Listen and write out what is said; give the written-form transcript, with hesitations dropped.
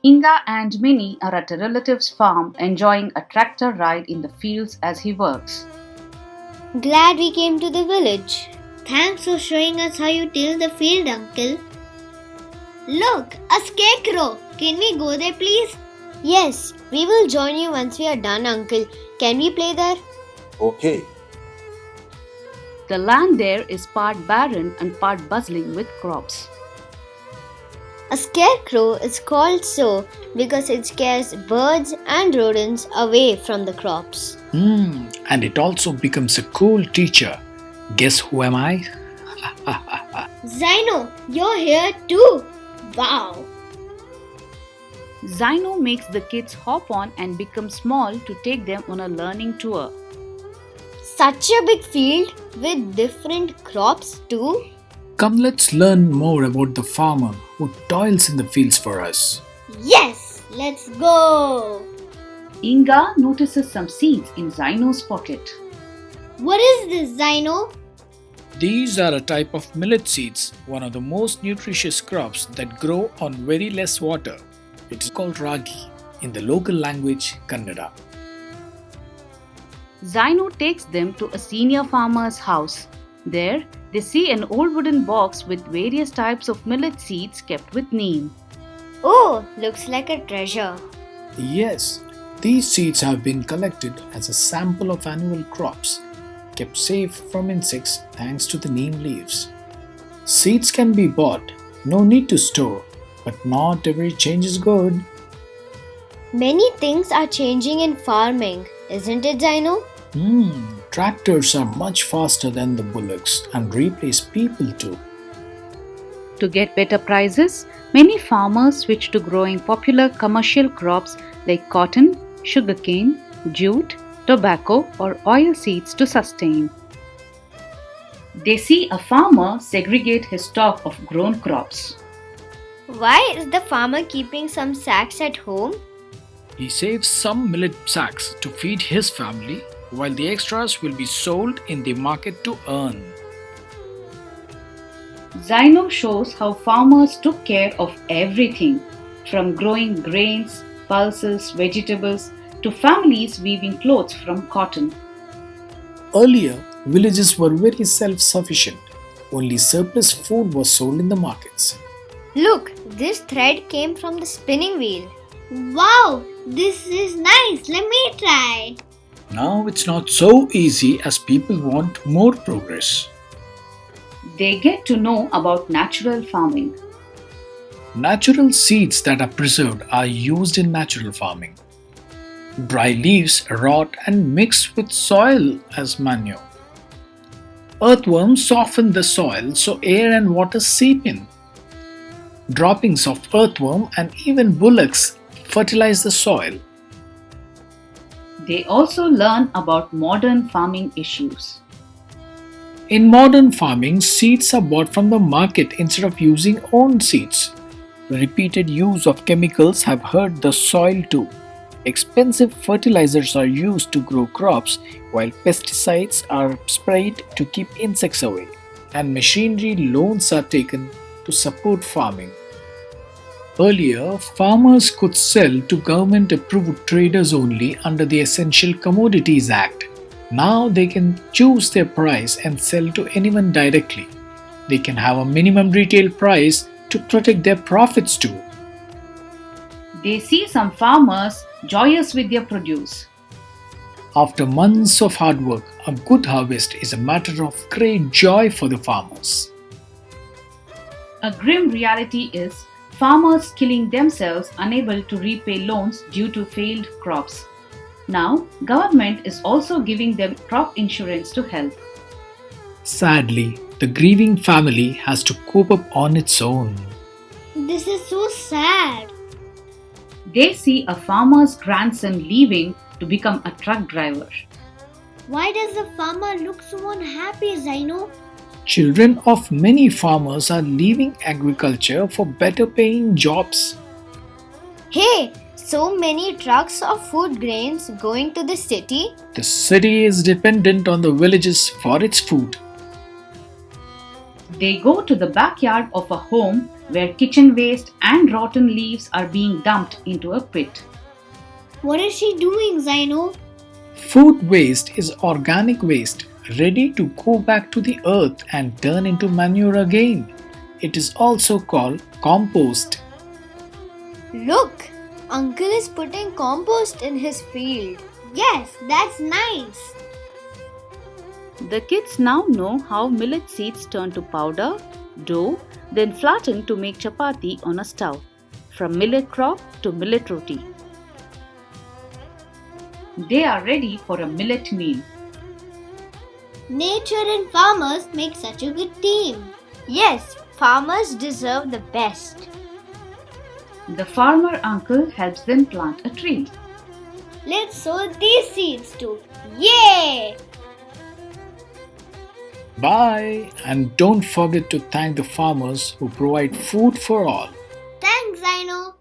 Inga and Minnie are at a relative's farm enjoying a tractor ride in the fields as he works. Glad we came to the village. Thanks for showing us how you till the field, Uncle. Look, a scarecrow. Can we go there, please? Yes, we will join you once we are done, Uncle. Can we play there? Okay. The land there is part barren and part bustling with crops. A scarecrow is called so because it scares birds and rodents away from the crops. And it also becomes a cool teacher. Guess who am I? Zino, you're here too. Wow. Zino makes the kids hop on and become small to take them on a learning tour. Such a big field with different crops too. Come, let's learn more about the farmer who toils in the fields for us. Yes, let's go. Inga notices some seeds in Zino's pocket. What is this, Zino? These are a type of millet seeds, one of the most nutritious crops that grow on very less water. It is called ragi, in the local language Kannada. Zino takes them to a senior farmer's house. There, they see an old wooden box with various types of millet seeds kept with neem. Oh, looks like a treasure. Yes, these seeds have been collected as a sample of annual crops, kept safe from insects thanks to the neem leaves. Seeds can be bought, no need to store, but not every change is good. Many things are changing in farming, isn't it, Zino? Tractors are much faster than the bullocks and replace people too. To get better prices, many farmers switch to growing popular commercial crops like cotton, sugarcane, jute, tobacco, or oil seeds to sustain. They see a farmer segregate his stock of grown crops. Why is the farmer keeping some sacks at home? He saves some millet sacks to feed his family, while the extras will be sold in the market to earn. Zino shows how farmers took care of everything, from growing grains, pulses, vegetables, to families weaving clothes from cotton. Earlier, villages were very self-sufficient. Only surplus food was sold in the markets. Look, this thread came from the spinning wheel. Wow, this is nice. Let me try. Now it's not so easy as people want more progress. They get to know about natural farming. Natural seeds that are preserved are used in natural farming. Dry leaves rot and mix with soil as manure. Earthworms soften the soil so air and water seep in. Droppings of earthworm and even bullocks fertilize the soil. They also learn about modern farming issues. In modern farming, seeds are bought from the market instead of using own seeds. Repeated use of chemicals have hurt the soil too. Expensive fertilizers are used to grow crops, while pesticides are sprayed to keep insects away, and machinery loans are taken to support farming. Earlier, farmers could sell to government-approved traders only under the Essential Commodities Act. Now they can choose their price and sell to anyone directly. They can have a minimum retail price to protect their profits too. They see some farmers joyous with their produce. After months of hard work, a good harvest is a matter of great joy for the farmers. A grim reality is farmers killing themselves unable to repay loans due to failed crops. Now, government is also giving them crop insurance to help. Sadly, the grieving family has to cope up on its own. This is so sad. They see a farmer's grandson leaving to become a truck driver. Why does the farmer look so unhappy, Zino? Children of many farmers are leaving agriculture for better paying jobs. Hey, so many trucks of food grains going to the city? The city is dependent on the villages for its food. They go to the backyard of a home where kitchen waste and rotten leaves are being dumped into a pit. What is she doing, Zaino? Food waste is organic waste ready to go back to the earth and turn into manure again. It is also called compost. Look, Uncle is putting compost in his field. Yes, that's nice. The kids now know how millet seeds turn to powder, dough, then flatten to make chapati on a stove. From millet crop to millet roti. They are ready for a millet meal. Nature and farmers make such a good team. Yes, farmers deserve the best. The farmer uncle helps them plant a tree. Let's sow these seeds too. Yay! Bye, and don't forget to thank the farmers who provide food for all. Thanks, Zaino.